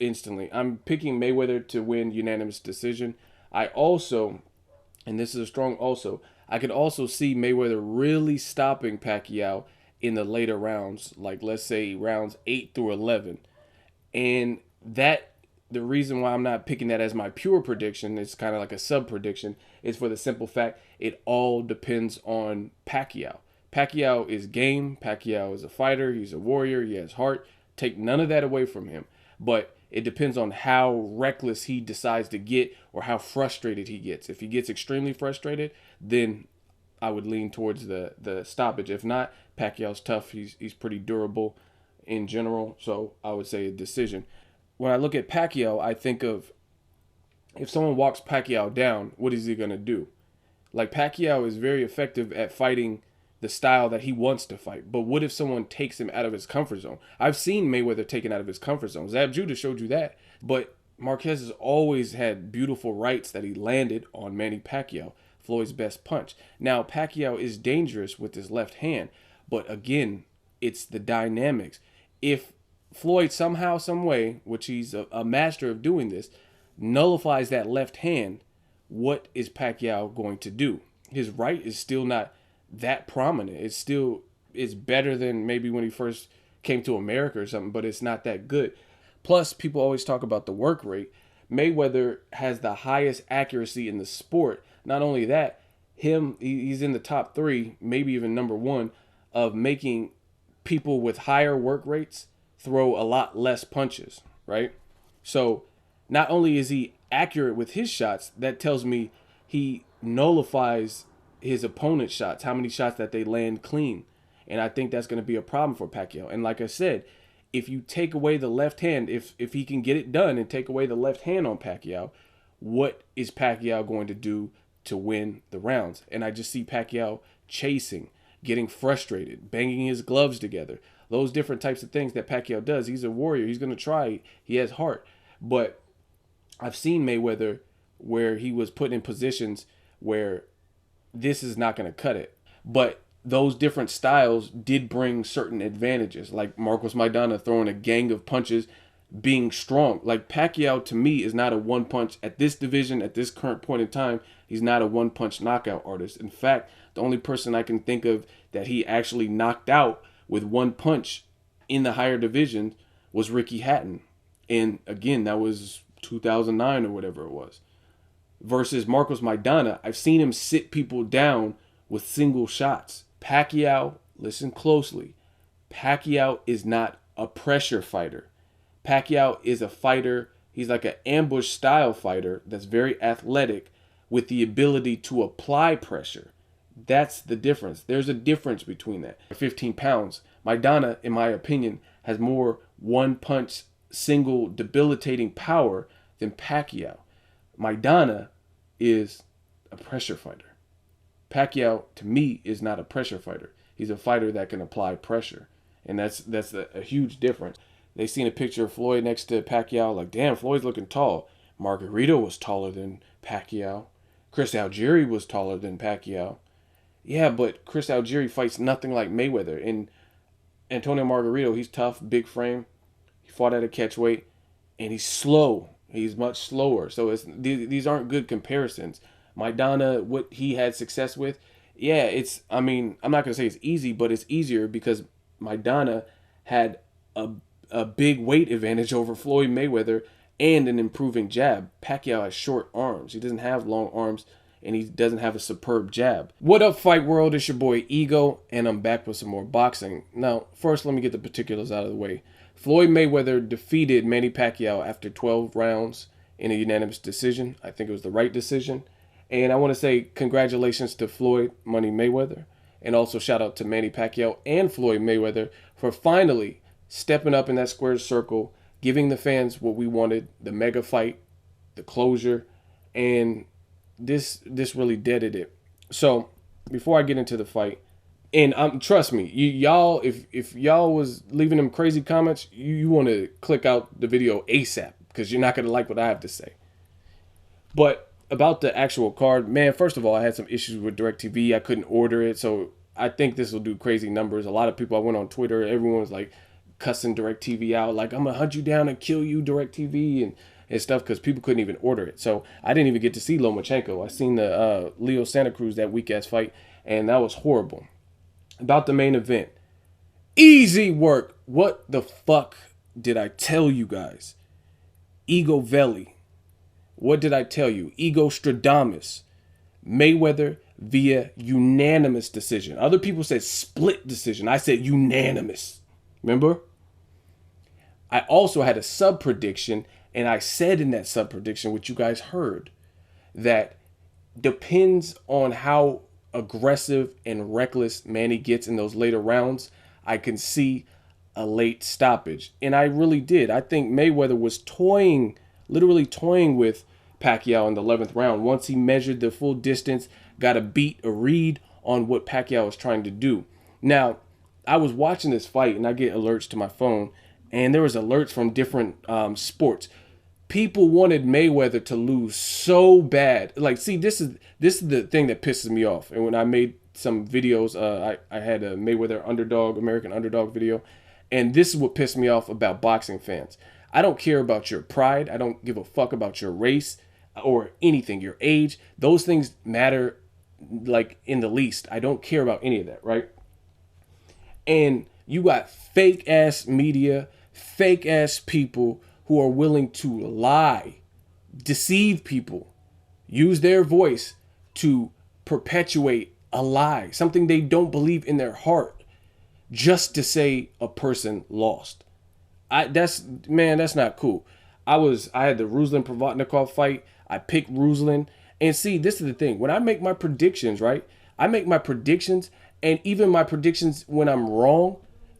instantly. I'm picking Mayweather to win unanimous decision. I also, and this is a strong also, I could also see Mayweather really stopping Pacquiao in the later rounds, like let's say rounds 8 through 11. And that the reason why I'm not picking that as my pure prediction, it's kind of like a sub prediction, is for the simple fact it all depends on Pacquiao. Pacquiao is game. Pacquiao is a fighter. He's a warrior. He has heart. Take none of that away from him. But it depends on how reckless he decides to get or how frustrated he gets. If he gets extremely frustrated, then I would lean towards the stoppage. If not, Pacquiao's tough. He's pretty durable in general. So I would say a decision. When I look at Pacquiao, I think of if someone walks Pacquiao down, what is he going to do? Like Pacquiao is very effective at fighting the style that he wants to fight. But what if someone takes him out of his comfort zone? I've seen Mayweather taken out of his comfort zone. Zab Judah showed you that. But Marquez has always had beautiful rights that he landed on Manny Pacquiao, Floyd's best punch. Now, Pacquiao is dangerous with his left hand. But again, it's the dynamics. If Floyd somehow, some way, which he's a master of doing this, nullifies that left hand, what is Pacquiao going to do? His right is still not that prominent. It's better than maybe when he first came to America or something, but it's not that good. Plus, people always talk about the work rate. Mayweather has the highest accuracy in the sport. Not only that, he's in the top 3, maybe even number 1, of making people with higher work rates throw a lot less punches, right? So not only is he accurate with his shots, that tells me he nullifies his opponent's shots, how many shots that they land clean. And I think that's going to be a problem for Pacquiao. And like I said, if you take away the left hand, if he can get it done and take away the left hand on Pacquiao, what is Pacquiao going to do to win the rounds? And I just see Pacquiao chasing, getting frustrated, banging his gloves together. Those different types of things that Pacquiao does. He's a warrior. He's going to try. He has heart. But I've seen Mayweather where he was put in positions where this is not going to cut it. But those different styles did bring certain advantages, like Marcos Maidana throwing a gang of punches, being strong. Like Pacquiao, to me, is not a one punch at this division, at this current point in time. He's not a one punch knockout artist. In fact, the only person I can think of that he actually knocked out with one punch in the higher division was Ricky Hatton. And again, that was 2009 or whatever it was. Versus Marcos Maidana, I've seen him sit people down with single shots. Pacquiao, listen closely, Pacquiao is not a pressure fighter. Pacquiao is a fighter, he's like an ambush style fighter that's very athletic with the ability to apply pressure. That's the difference. There's a difference between that. 15 pounds. Maidana, in my opinion, has more one-punch, single, debilitating power than Pacquiao. Maidana is a pressure fighter. Pacquiao, to me, is not a pressure fighter. He's a fighter that can apply pressure. And that's a huge difference. They seen a picture of Floyd next to Pacquiao, like, damn, Floyd's looking tall. Margarito was taller than Pacquiao. Chris Algieri was taller than Pacquiao. Yeah, but Chris Algieri fights nothing like Mayweather. And Antonio Margarito, he's tough, big frame. He fought at a catchweight, and he's slow. He's much slower. So these aren't good comparisons. Maidana, what he had success with, yeah, I'm not going to say it's easy, but it's easier because Maidana had a big weight advantage over Floyd Mayweather and an improving jab. Pacquiao has short arms. He doesn't have long arms, and he doesn't have a superb jab. What up, Fight World? It's your boy Ego, and I'm back with some more boxing. Now, first, let me get the particulars out of the way. Floyd Mayweather defeated Manny Pacquiao after 12 rounds in a unanimous decision. I think it was the right decision. And I want to say congratulations to Floyd Money Mayweather, and also shout out to Manny Pacquiao and Floyd Mayweather for finally stepping up in that square circle, giving the fans what we wanted, the mega fight, the closure, and this really deaded it. So before I get into the fight, and trust me, y'all, if y'all was leaving them crazy comments, you want to click out the video ASAP because you're not going to like what I have to say. But about the actual card, man, first of all, I had some issues with DirecTV. I couldn't order it, so I think this will do crazy numbers. A lot of people, I went on Twitter, everyone was like cussing DirecTV out, like, I'm gonna hunt you down and kill you, DirecTV, and stuff, because people couldn't even order it. So I didn't even get to see Lomachenko. I seen the Leo Santa Cruz, that weak ass fight, and that was horrible. About the main event, easy work. What the fuck did I tell you guys? Ego Veli. What did I tell you? Ego Stradamus. Mayweather via unanimous decision. Other people said split decision. I said unanimous. Remember? I also had a sub prediction, and I said in that sub prediction, which you guys heard, that depends on how aggressive and reckless Manny gets in those later rounds, I can see a late stoppage. And I really did. I think Mayweather was toying, literally toying with Pacquiao in the 11th round. Once he measured the full distance, got a read on what Pacquiao was trying to do. Now, I was watching this fight, and I get alerts to my phone, and there was alerts from different sports. People wanted Mayweather to lose so bad. Like, see, this is the thing that pisses me off. And when I made some videos, I had a Mayweather underdog, American underdog video, and this is what pissed me off about boxing fans. I don't care about your pride. I don't give a fuck about your race or anything, your age. Those things matter like in the least. I don't care about any of that, right? And you got fake ass media, fake ass people who are willing to lie, deceive people, use their voice to perpetuate a lie, something they don't believe in their heart, just to say a person lost. That's not cool. I had the Ruslan Provodnikov fight. I picked Ruslan. And see, this is the thing. When I make my predictions, right? I make my predictions, and even my predictions when I'm wrong,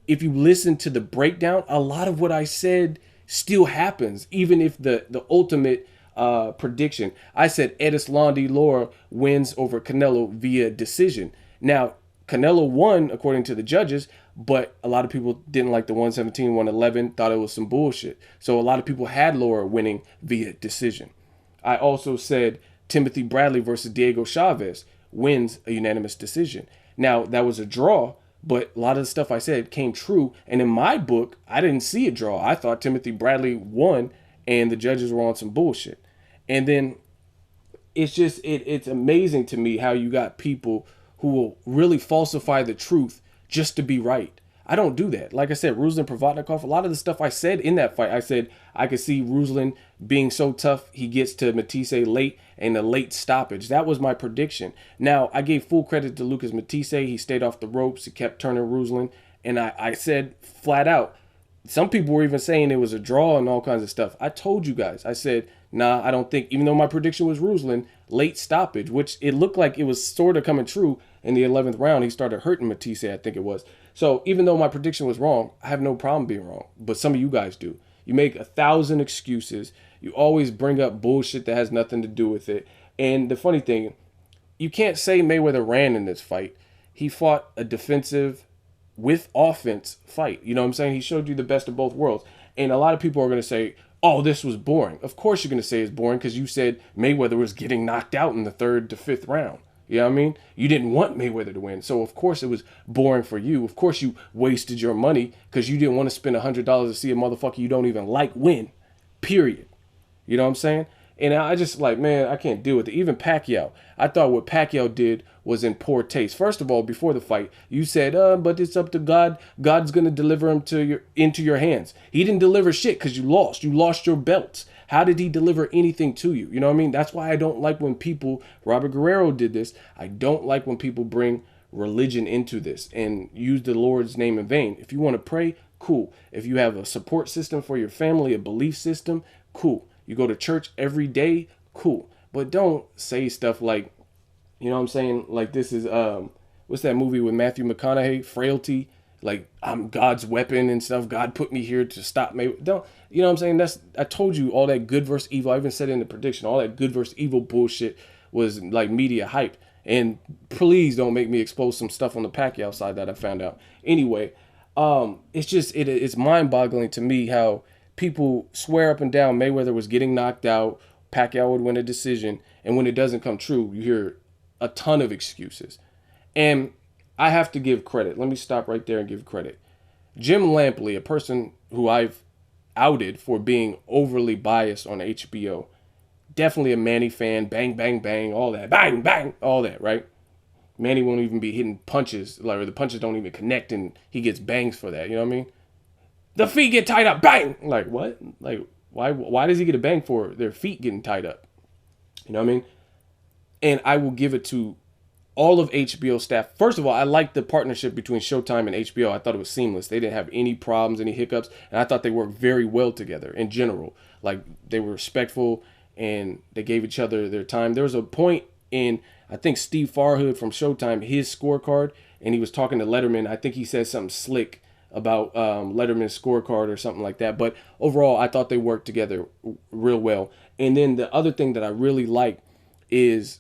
if you listen to the breakdown, a lot of what I said still happens, even if the ultimate prediction. I said Erislandy Lara wins over Canelo via decision. Now, Canelo won according to the judges, but a lot of people didn't like the 117, 111, thought it was some bullshit. So a lot of people had Lara winning via decision. I also said Timothy Bradley versus Diego Chavez wins a unanimous decision. Now, that was a draw, but a lot of the stuff I said came true. And in my book, I didn't see a draw. I thought Timothy Bradley won and the judges were on some bullshit. And then it's just, it's amazing to me how you got people who will really falsify the truth just to be right. I don't do that. Like I said, Ruslan Provodnikov, a lot of the stuff I said in that fight, I said I could see Ruslan being so tough he gets to Matisse late and a late stoppage. That was my prediction. Now, I gave full credit to Lucas Matisse. He stayed off the ropes. He kept turning Ruslan. And I said flat out, some people were even saying it was a draw and all kinds of stuff. I told you guys, I said, nah, I don't think, even though my prediction was Ruslan, late stoppage, which it looked like it was sort of coming true in the 11th round. He started hurting Matisse, I think it was. So even though my prediction was wrong, I have no problem being wrong. But some of you guys do. You make 1,000 excuses. You always bring up bullshit that has nothing to do with it. And the funny thing, you can't say Mayweather ran in this fight. He fought a defensive with offense fight. You know what I'm saying? He showed you the best of both worlds. And a lot of people are going to say, oh, this was boring. Of course you're going to say it's boring because you said Mayweather was getting knocked out in the 3rd to 5th round. You know what I mean? You didn't want Mayweather to win. So, of course, it was boring for you. Of course, you wasted your money because you didn't want to spend $100 to see a motherfucker you don't even like win. Period. You know what I'm saying? And I just like, man, I can't deal with it. Even Pacquiao. I thought what Pacquiao did was in poor taste. First of all, before the fight, you said, but it's up to God. God's going to deliver him into your hands. He didn't deliver shit because you lost. You lost your belts. How did he deliver anything to you? You know what I mean? That's why I don't like when people, Robert Guerrero did this. I don't like when people bring religion into this and use the Lord's name in vain. If you want to pray, cool. If you have a support system for your family, a belief system, cool. You go to church every day, cool. But don't say stuff like, you know what I'm saying? Like this is, what's that movie with Matthew McConaughey, Frailty? Like, I'm God's weapon and stuff. God put me here to stop me. Don't, you know what I'm saying? I told you all that good versus evil. I even said it in the prediction. All that good versus evil bullshit was like media hype. And please don't make me expose some stuff on the Pacquiao side that I found out. Anyway, it's just, it's mind-boggling to me how people swear up and down Mayweather was getting knocked out, Pacquiao would win a decision, and when it doesn't come true, you hear a ton of excuses. And I have to give credit. Let me stop right there and give credit. Jim Lampley, a person who I've outed for being overly biased on HBO, definitely a Manny fan. Bang, bang, bang, all that. Bang, bang, all that, right? Manny won't even be hitting punches, like, or the punches don't even connect, and he gets bangs for that. You know what I mean? The feet get tied up. Bang! Like, what? Like, why does he get a bang for their feet getting tied up? You know what I mean? And I will give it to all of HBO staff. First of all, I like the partnership between Showtime and HBO. I thought it was seamless. They didn't have any problems, any hiccups, and I thought they worked very well together in general. Like, they were respectful and they gave each other their time. There was a point in, I think, Steve Farhood from Showtime, his scorecard, and he was talking to Letterman. I think he said something slick about Letterman's scorecard or something like that. But overall, I thought they worked together real well. And then the other thing that I really like is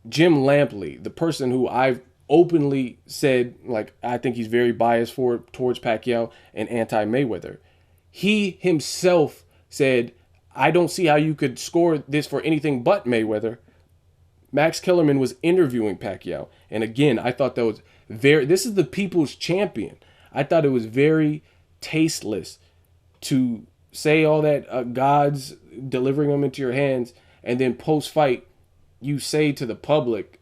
Jim Lampley, the person who I've openly said, like, I think he's very biased towards Pacquiao and anti-Mayweather. He himself said, I don't see how you could score this for anything but Mayweather. Max Kellerman was interviewing Pacquiao. And again, I thought that was this is the people's champion. I thought it was very tasteless to say all that God's delivering them into your hands, and then post-fight, you say to the public,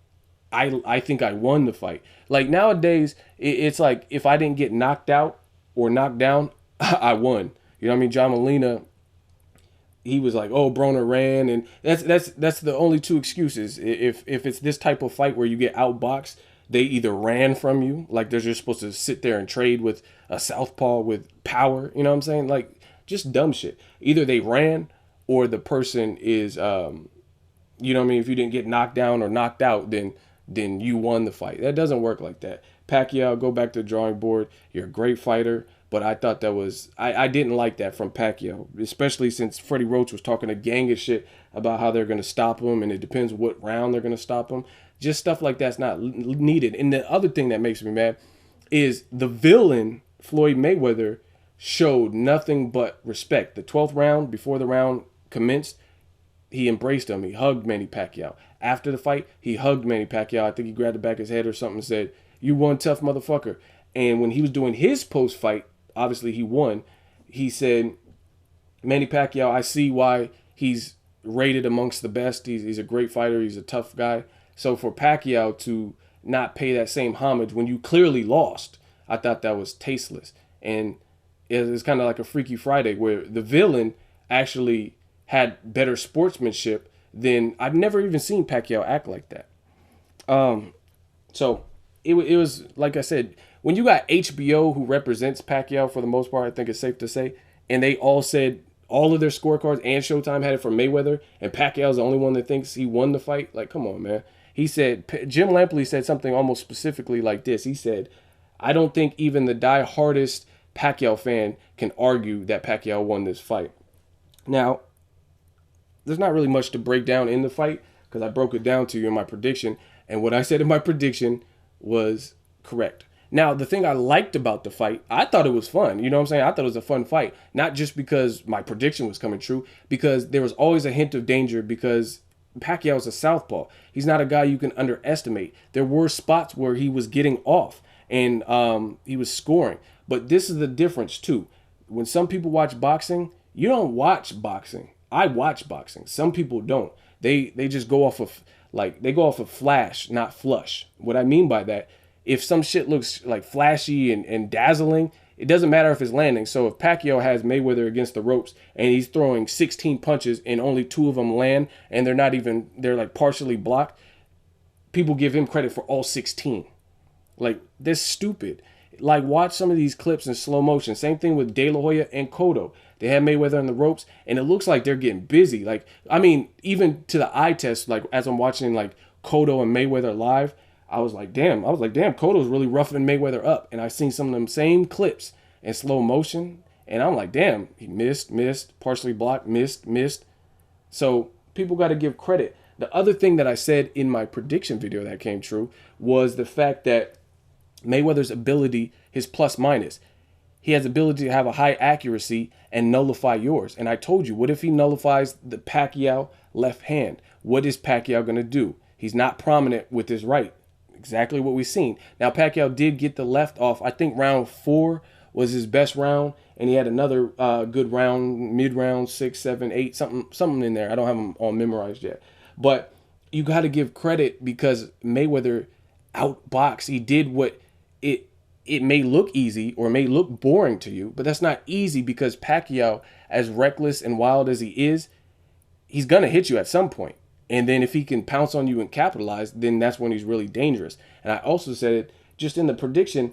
I think I won the fight. Like, nowadays, it's like, if I didn't get knocked out or knocked down, I won. You know what I mean? John Molina, he was like, oh, Broner ran, and that's the only two excuses. If it's this type of fight where you get outboxed, they either ran from you, like they're just supposed to sit there and trade with a southpaw with power, you know what I'm saying? Like, just dumb shit. Either they ran or the person is, you know what I mean? If you didn't get knocked down or knocked out, then you won the fight. That doesn't work like that. Pacquiao, go back to the drawing board. You're a great fighter. But I thought that was, I didn't like that from Pacquiao, especially since Freddie Roach was talking a gang of shit about how they're going to stop him, and it depends what round they're going to stop him. Just stuff like that's not needed. And the other thing that makes me mad is the villain, Floyd Mayweather, showed nothing but respect. The 12th round, before the round commenced, he embraced him. He hugged Manny Pacquiao. After the fight, he hugged Manny Pacquiao. I think he grabbed the back of his head or something and said, "You one tough motherfucker." And when he was doing his post-fight, obviously he won, he said, Manny Pacquiao, I see why he's rated amongst the best. He's a great fighter. He's a tough guy. So for Pacquiao to not pay that same homage when you clearly lost, I thought that was tasteless. And it's kind of like a Freaky Friday where the villain actually had better sportsmanship than, I've never even seen Pacquiao act like that. So it was, like I said, when you got HBO who represents Pacquiao for the most part, I think it's safe to say, and they all said all of their scorecards and Showtime had it for Mayweather, and Pacquiao's the only one that thinks he won the fight. Like, come on, man. He said, Jim Lampley said something almost specifically like this. He said, I don't think even the die-hardest Pacquiao fan can argue that Pacquiao won this fight. Now, there's not really much to break down in the fight because I broke it down to you in my prediction, and what I said in my prediction was correct. Now, the thing I liked about the fight, I thought it was fun. You know what I'm saying? I thought it was a fun fight. Not just because my prediction was coming true, because there was always a hint of danger because Pacquiao is a southpaw. He's not a guy you can underestimate. There were spots where he was getting off and he was scoring. But this is the difference, too. When some people watch boxing, you don't watch boxing. I watch boxing. Some people don't. They just go off of, like, they go off of flash, not flush. What I mean by that, if some shit looks like flashy and dazzling, it doesn't matter if it's landing. So if Pacquiao has Mayweather against the ropes and he's throwing 16 punches and only 2 of them land and they're like partially blocked, people give him credit for all 16. Like, that's stupid. Like, watch some of these clips in slow motion. Same thing with De La Hoya and Cotto. They had Mayweather on the ropes and it looks like they're getting busy. Like, I mean, even to the eye test, like as I'm watching like Cotto and Mayweather live, I was like, damn, Cotto's really roughing Mayweather up. And I've seen some of them same clips in slow motion. And I'm like, damn, he missed, partially blocked, missed. So people got to give credit. The other thing that I said in my prediction video that came true was the fact that Mayweather's ability, his plus minus, he has the ability to have a high accuracy and nullify yours. And I told you, what if he nullifies the Pacquiao left hand? What is Pacquiao going to do? He's not prominent with his right. Exactly what we've seen. Now, Pacquiao did get the left off, I think, round 4 was his best round, and he had another good round, mid round, 6, 7, 8, something in there. I don't have them all memorized yet, but you got to give credit because Mayweather outboxed. He did what it it may look easy or may look boring to you, but that's not easy because Pacquiao, as reckless and wild as he is, he's gonna hit you at some point. And then if he can pounce on you and capitalize, then that's when he's really dangerous. And I also said it just in the prediction,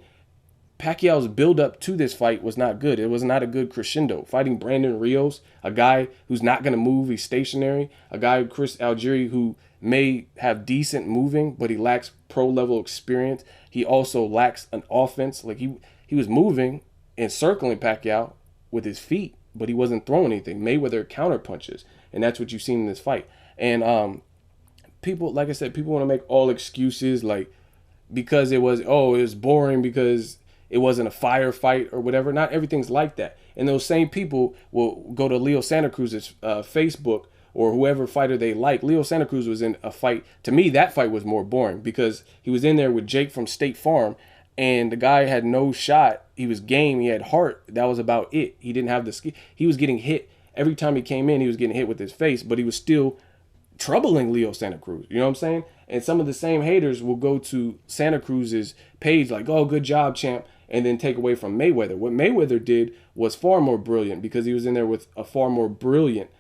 Pacquiao's build up to this fight was not good. It was not a good crescendo. Fighting Brandon Rios, a guy who's not going to move, he's stationary. A guy, Chris Algieri, who may have decent moving, but he lacks pro level experience. He also lacks an offense. Like he was moving and circling Pacquiao with his feet, but he wasn't throwing anything. Mayweather counter punches, and that's what you've seen in this fight. And people, like I said, people want to make all excuses like because it was boring because it wasn't a firefight or whatever. Not everything's like that. And those same people will go to Leo Santa Cruz's Facebook or whoever fighter they like. Leo Santa Cruz was in a fight. To me, that fight was more boring because he was in there with Jake from State Farm, and the guy had no shot. He was game. He had heart. That was about it. He didn't have the skill. He was getting hit. Every time he came in, he was getting hit with his face, but he was still troubling Leo Santa Cruz. You know what I'm saying? And some of the same haters will go to Santa Cruz's page like, oh, good job, champ, and then take away from Mayweather. What Mayweather did was far more brilliant because he was in there with a far more brilliant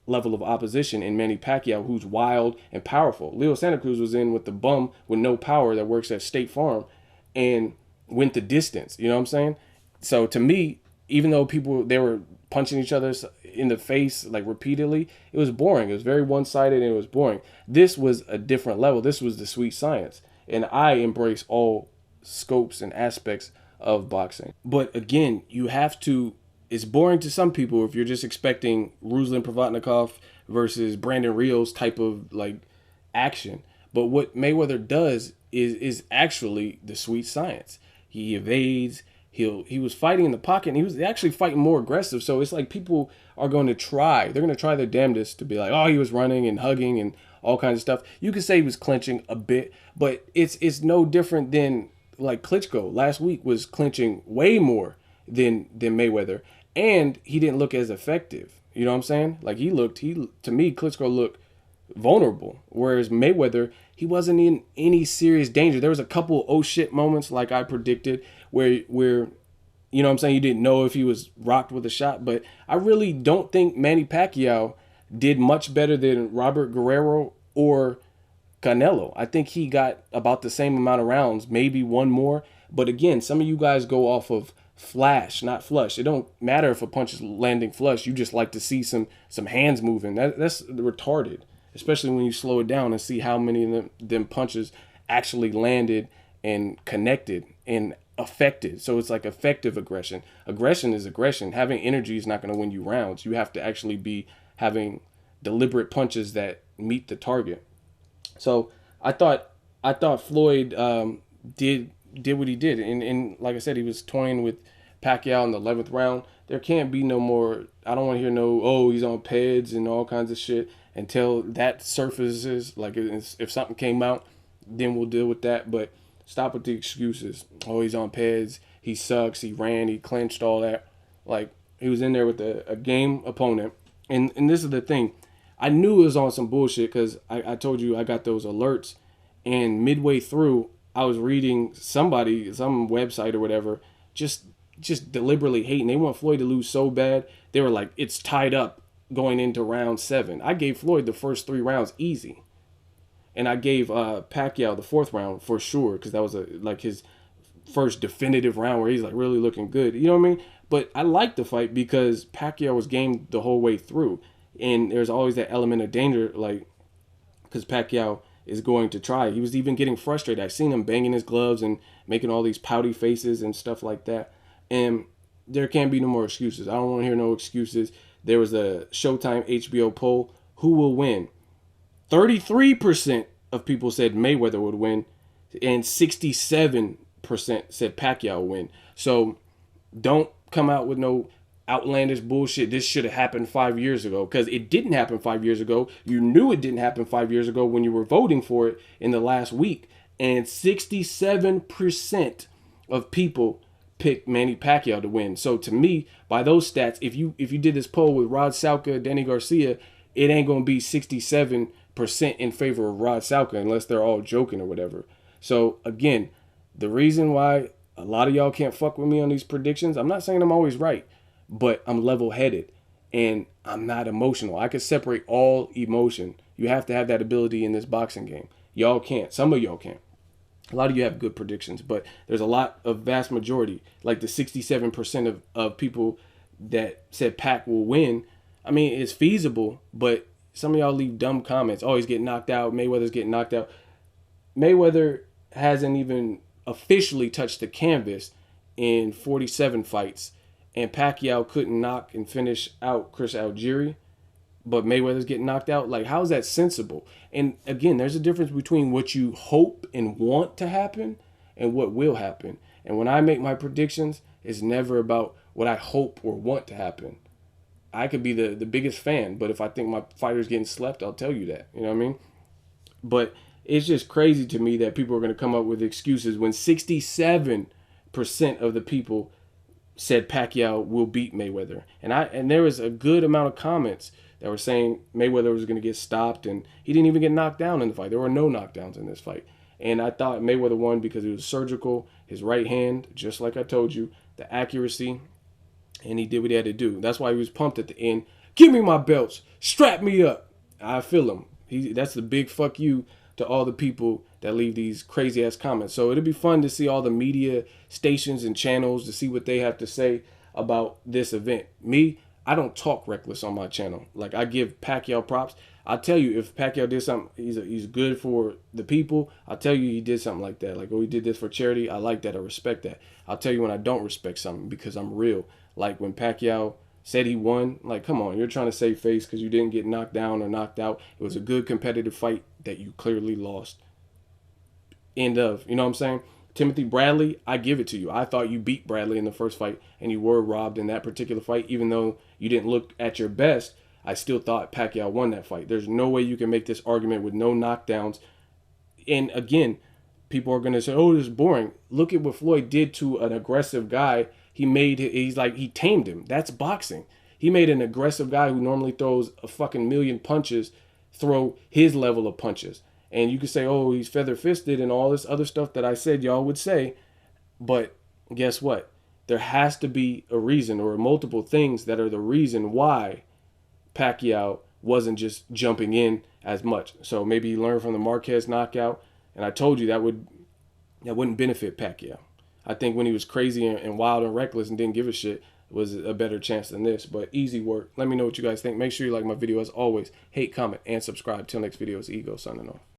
level of opposition in Manny Pacquiao, who's wild and powerful. Leo Santa Cruz was in with the bum with no power that works at State Farm and went the distance. You know what I'm saying? So to me, even though they were punching each other in the face like repeatedly, it was boring. It was very one-sided and it was boring. This was a different level. This was the sweet science. And I embrace all scopes and aspects of boxing. But again, you have to, it's boring to some people if you're just expecting Ruslan Provodnikov versus Brandon Rios type of like action. But what Mayweather does is actually the sweet science. He evades. He was fighting in the pocket and he was actually fighting more aggressive. So it's like people are going to try. They're going to try their damnedest to be like, oh, he was running and hugging and all kinds of stuff. You could say he was clinching a bit, but it's no different than like Klitschko last week was clinching way more than Mayweather, and he didn't look as effective. You know what I'm saying? Like to me, Klitschko looked vulnerable, whereas Mayweather, he wasn't in any serious danger. There was a couple oh shit moments like I predicted where you know what I'm saying, you didn't know if he was rocked with a shot, but I really don't think Manny Pacquiao did much better than Robert Guerrero or Canelo. I think he got about the same amount of rounds, maybe one more. But again, some of you guys go off of flash, not flush. It don't matter if a punch is landing flush. You just like to see some hands moving. That's retarded, especially when you slow it down and see how many of them punches actually landed and connected and affected. So it's like effective aggression. Aggression is aggression. Having energy is not going to win you rounds. You have to actually be having deliberate punches that meet the target. So I thought Floyd did what he did, and like I said, he was toying with Pacquiao in the 11th round. There can't be no more. I don't want to hear no, oh, he's on PEDs and all kinds of shit until that surfaces. Like if something came out, then we'll deal with that. But stop with the excuses. Oh, he's on PEDs. He sucks. He ran. He clinched. All that. Like he was in there with a game opponent, and this is the thing. I knew it was on some bullshit because I told you I got those alerts, and midway through I was reading some website or whatever, just deliberately hating. They want Floyd to lose so bad. They were like, it's tied up going into round 7. I gave Floyd the first 3 rounds easy, and I gave Pacquiao the 4th round for sure because that was like his first definitive round where he's like really looking good. You know what I mean? But I liked the fight because Pacquiao was game the whole way through. And there's always that element of danger, like, because Pacquiao is going to try. He was even getting frustrated. I seen him banging his gloves and making all these pouty faces and stuff like that. And there can't be no more excuses. I don't want to hear no excuses. There was a Showtime HBO poll. Who will win? 33% of people said Mayweather would win, and 67% said Pacquiao would win. So don't come out with no outlandish bullshit. This should have happened 5 years ago, because it didn't happen 5 years ago. You knew it didn't happen 5 years ago when you were voting for it in the last week, and 67% of people picked Manny Pacquiao to win. So to me, by those stats, if you did this poll with Rod Salka, Danny Garcia, it ain't gonna be 67% in favor of Rod Salka unless they're all joking or whatever. So again, the reason why a lot of y'all can't fuck with me on these predictions, I'm not saying I'm always right, but I'm level-headed and I'm not emotional. I can separate all emotion. You have to have that ability in this boxing game. Y'all can't. Some of y'all can't. A lot of you have good predictions, but there's a lot of vast majority, like the 67% of people that said Pac will win. I mean, it's feasible, but some of y'all leave dumb comments. Oh, he's getting knocked out. Mayweather's getting knocked out. Mayweather hasn't even officially touched the canvas in 47 fights, and Pacquiao couldn't knock and finish out Chris Algieri, but Mayweather's getting knocked out. Like, how is that sensible? And again, there's a difference between what you hope and want to happen and what will happen. And when I make my predictions, it's never about what I hope or want to happen. I could be the biggest fan, but if I think my fighter's getting slept, I'll tell you that. You know what I mean? But it's just crazy to me that people are going to come up with excuses when 67% of the people said Pacquiao will beat Mayweather. And there was a good amount of comments that were saying Mayweather was going to get stopped, and he didn't even get knocked down in the fight. There were no knockdowns in this fight. And I thought Mayweather won because it was surgical, his right hand, just like I told you, the accuracy, and he did what he had to do. That's why he was pumped at the end. Give me my belts. Strap me up. I feel him. That's the big fuck you to all the people that leave these crazy ass comments. So it'll be fun to see all the media stations and channels to see what they have to say about this event. Me, I don't talk reckless on my channel. Like, I give Pacquiao props. I'll tell you if Pacquiao did something, he's good for the people. I'll tell you he did something like that. Like, oh, he did this for charity. I like that. I respect that. I'll tell you when I don't respect something because I'm real. Like when Pacquiao said he won. Like, come on, you're trying to save face because you didn't get knocked down or knocked out. It was a good competitive fight that you clearly lost. End of. You know what I'm saying? Timothy Bradley, I give it to you. I thought you beat Bradley in the first fight, and you were robbed in that particular fight. Even though you didn't look at your best, I still thought Pacquiao won that fight. There's no way you can make this argument with no knockdowns. And again, people are going to say, oh, this is boring. Look at what Floyd did to an aggressive guy. He tamed him. That's boxing. He made an aggressive guy who normally throws a fucking million punches throw his level of punches. And you could say, oh, he's feather-fisted and all this other stuff that I said y'all would say. But guess what? There has to be a reason or multiple things that are the reason why Pacquiao wasn't just jumping in as much. So maybe he learned from the Marquez knockout. And I told you that wouldn't benefit Pacquiao. I think when he was crazy and wild and reckless and didn't give a shit, was a better chance than this. But easy work. Let me know what you guys think. Make sure you like my video as always. Hate, comment, and subscribe. Till next video, it's Ego signing off.